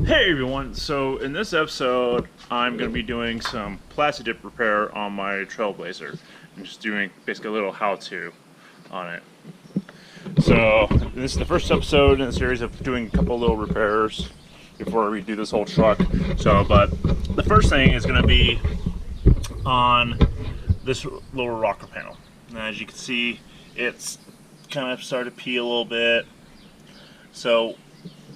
Hey everyone, so in this episode I'm going to be doing some Plastidip repair on my Trailblazer. I'm just doing basically a little how-to on it. So this is the first episode in the series of doing a couple little repairs before we do this whole truck. But the first thing is going to be on this lower rocker panel. Now, as you can see, it's kind of started to peel a little bit. So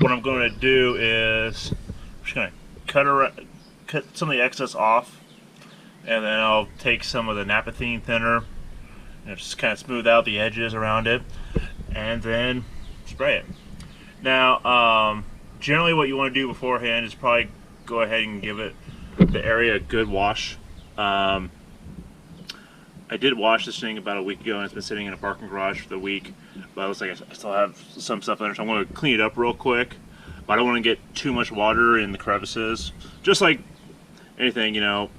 what I'm going to do is I'm just going to cut some of the excess off, and then I'll take some of the naphthene thinner and just kind of smooth out the edges around it, and then spray it. Now, generally what you want to do beforehand is probably go ahead and give the area a good wash. I did wash this thing about a week ago, and it's been sitting in a parking garage for the week, but it looks like I still have some stuff in there, so I'm going to clean it up real quick. But I don't want to get too much water in the crevices. Just like anything, you know,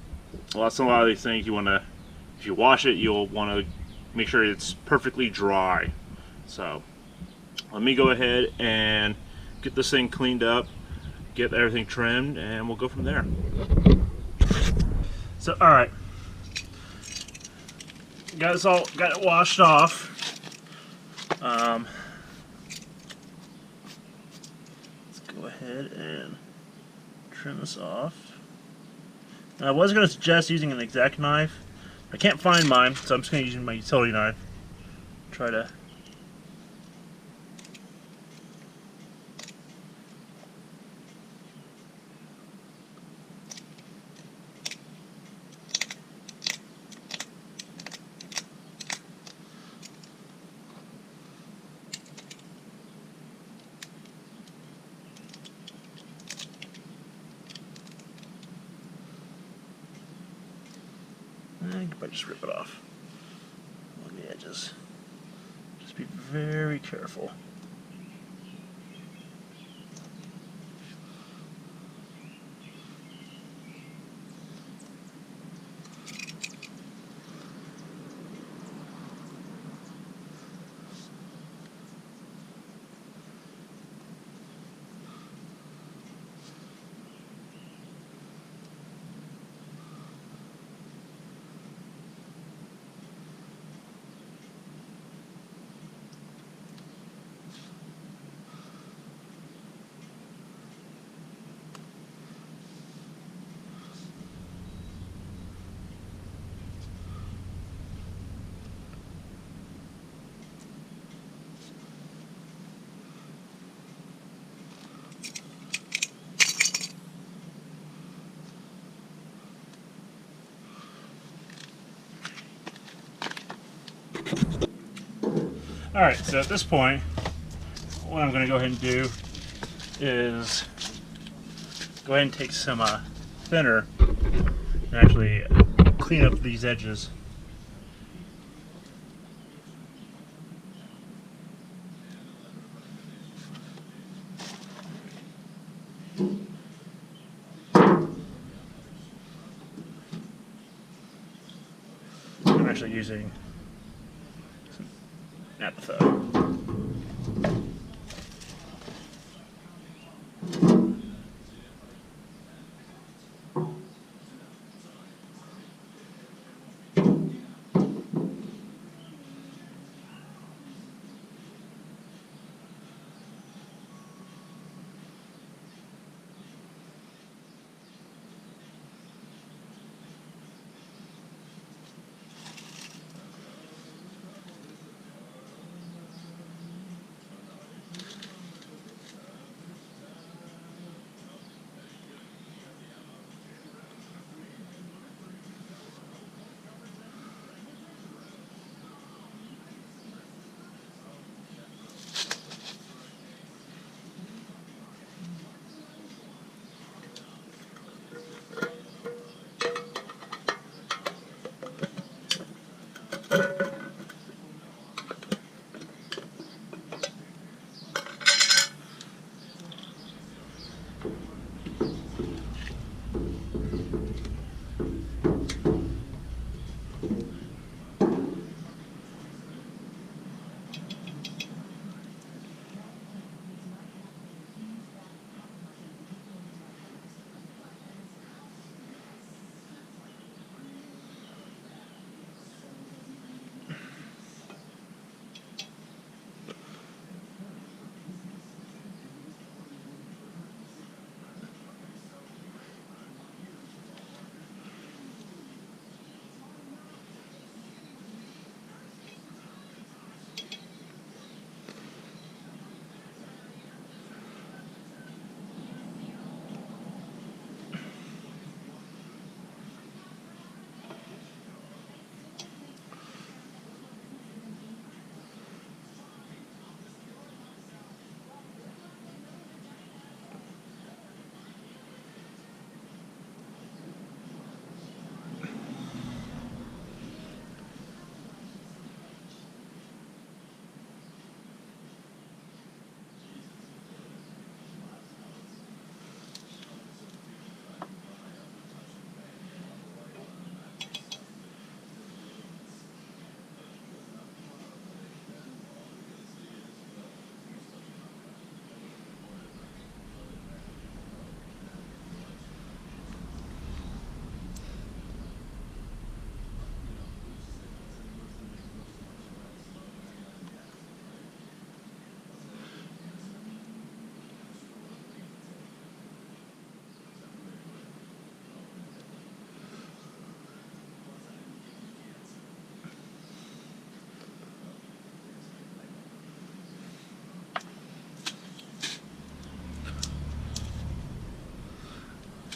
a lot of these things, you want to, if you wash it, you'll want to make sure it's perfectly dry. So let me go ahead and get this thing cleaned up, get everything trimmed, and we'll go from there. So, all right. Got it washed off. Let's go ahead and trim this off. Now, I was going to suggest using an X-Acto knife. I can't find mine, so I'm just going to use my utility knife. Try to. I can probably just rip it off on the edges. Just be very careful. Alright, so at this point, what I'm going to go ahead and do is go ahead and take some thinner and actually clean up these edges. I'm actually using some naphthene.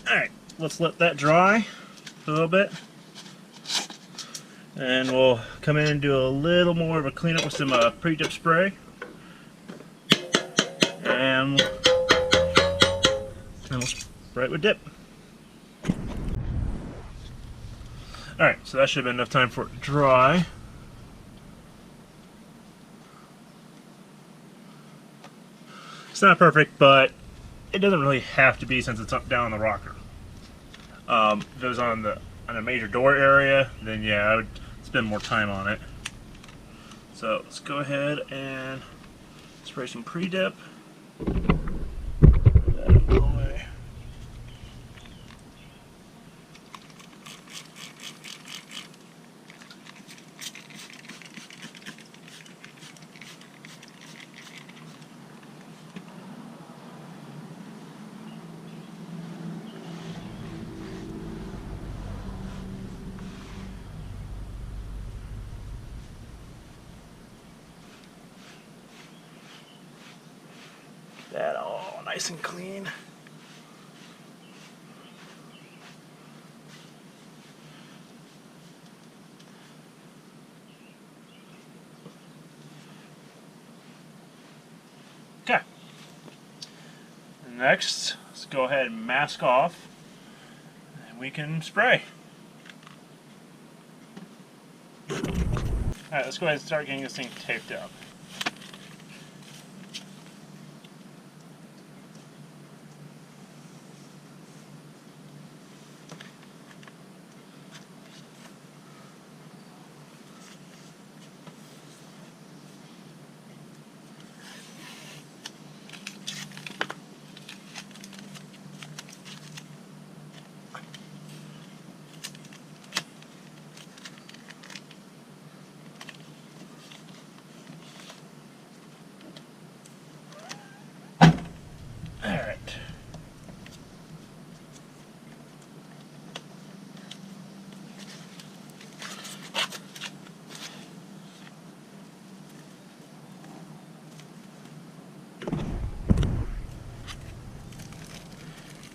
Alright, let's let that dry a little bit. And we'll come in and do a little more of a cleanup with some pre-dip spray. And we'll spray it with dip. Alright, so that should have been enough time for it to dry. It's not perfect, but it doesn't really have to be since it's up down the rocker. If it was on a major door area, then yeah, I would spend more time on it. So let's go ahead and spray some pre-dip. That all nice and clean. Okay. Next, let's go ahead and mask off, and we can spray. Alright, let's go ahead and start getting this thing taped up.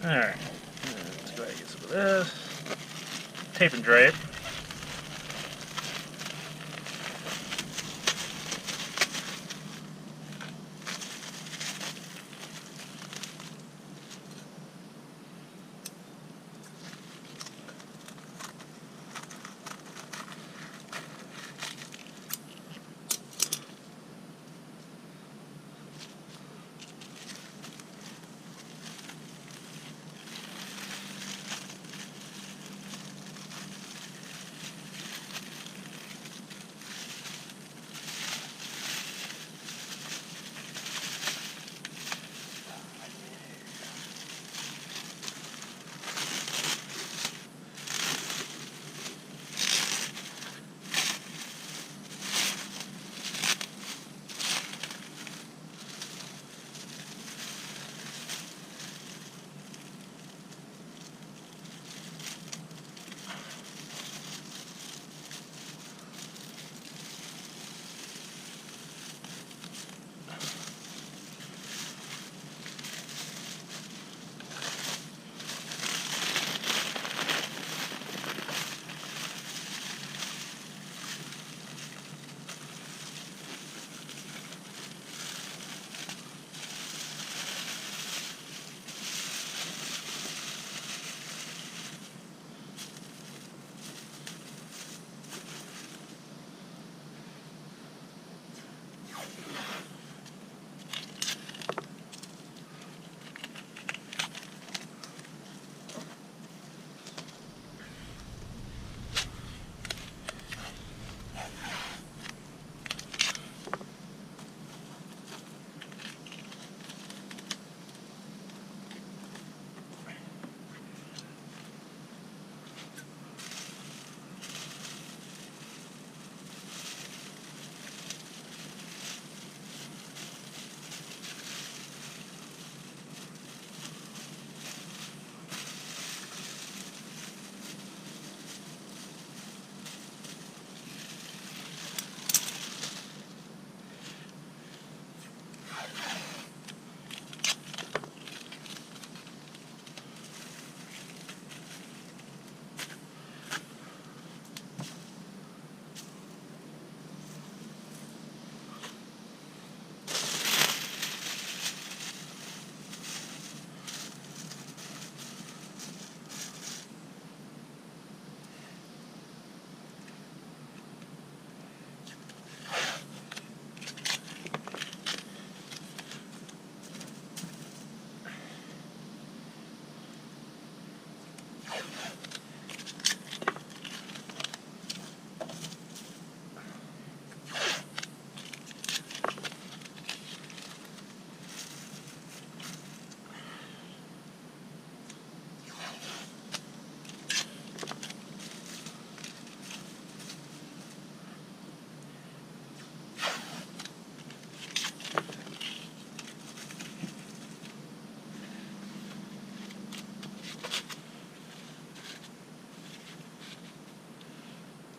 Alright, let's go ahead and get some of this. Tape and drape.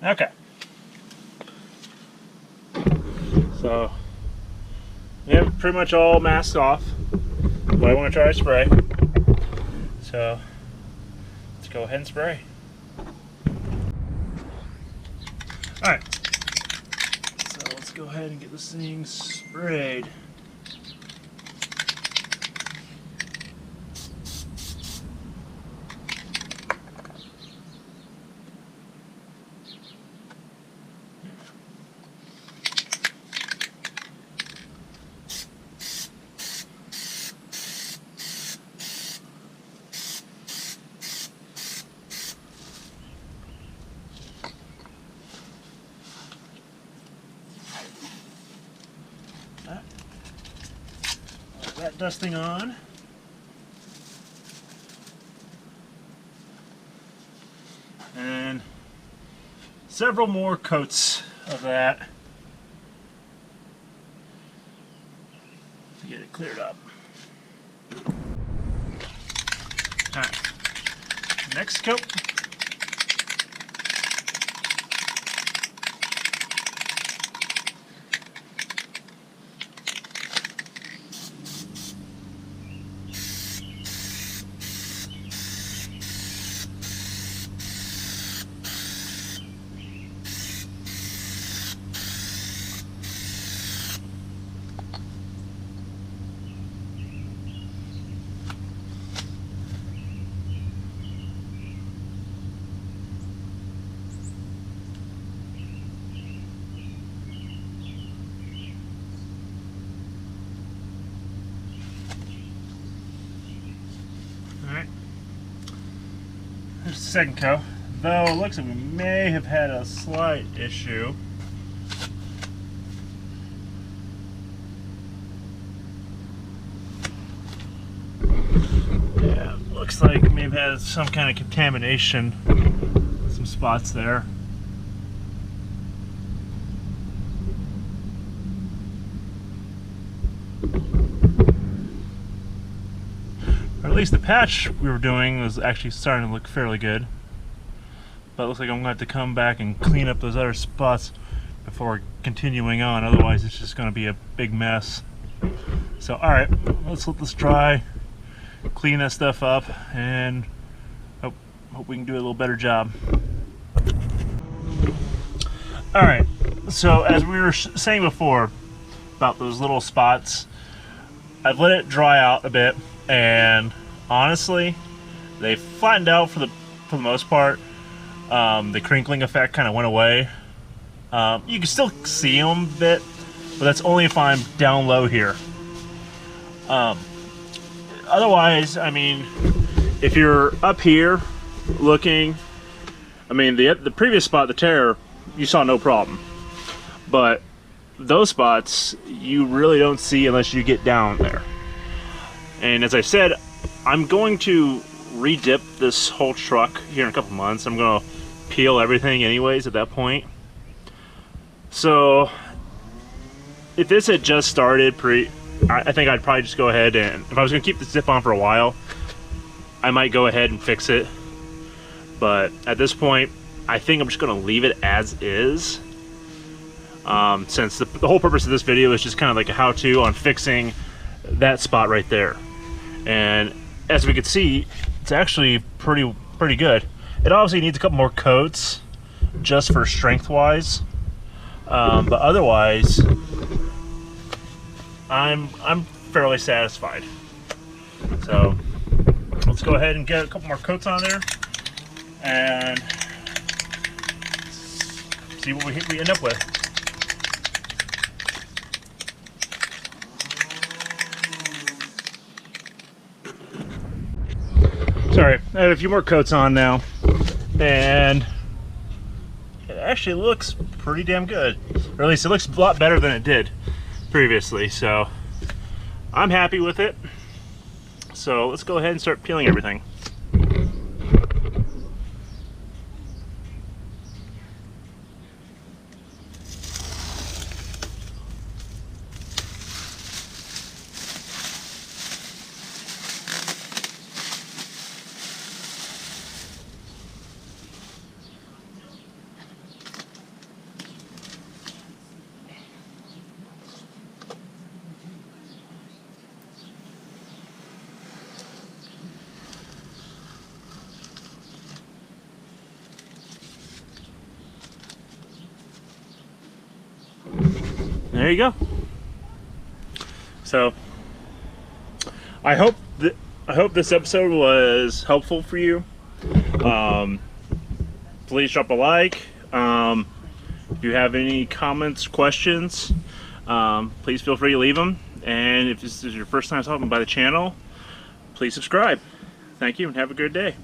Okay. So we have pretty much all masked off, but I want to try to spray. So let's go ahead and spray. Alright. So let's go ahead and get this thing sprayed. That dusting on. And several more coats of that to get it cleared up. Alright, next coat. Alright. There's the second coat. Though it looks like we may have had a slight issue. Yeah, looks like we may have had some kind of contamination. Some spots there. Or at least the patch we were doing was actually starting to look fairly good. But it looks like I'm going to have to come back and clean up those other spots before continuing on, otherwise it's just going to be a big mess. So alright, let's let this dry, clean that stuff up, and hope we can do a little better job. Alright, so as we were saying before about those little spots, I've let it dry out a bit, and honestly, they flattened out for the most part. The crinkling effect kind of went away. You can still see them a bit, but that's only if I'm down low here. Otherwise, I mean, if you're up here looking, I mean, the previous spot, the tear, you saw no problem. But those spots, you really don't see unless you get down there. And as I said, I'm going to re-dip this whole truck here in a couple months. I'm going to peel everything anyways at that point. So if this had just started I think I'd probably just go ahead, and if I was going to keep this dip on for a while, I might go ahead and fix it. But at this point, I think I'm just going to leave it as is. Since the whole purpose of this video is just kind of like a how-to on fixing that spot right there. And as we can see, it's actually pretty good. It obviously needs a couple more coats just for strength wise, but otherwise I'm fairly satisfied. So let's go ahead and get a couple more coats on there and see what we end up with. Sorry, I have a few more coats on now, and it actually looks pretty damn good. Or at least it looks a lot better than it did previously, so I'm happy with it. So let's go ahead and start peeling everything. there you go. So I hope this episode was helpful for you. Please drop a like. If you have any comments, questions, please feel free to leave them. And if this is your first time stopping by the channel, please subscribe. Thank you and have a good day.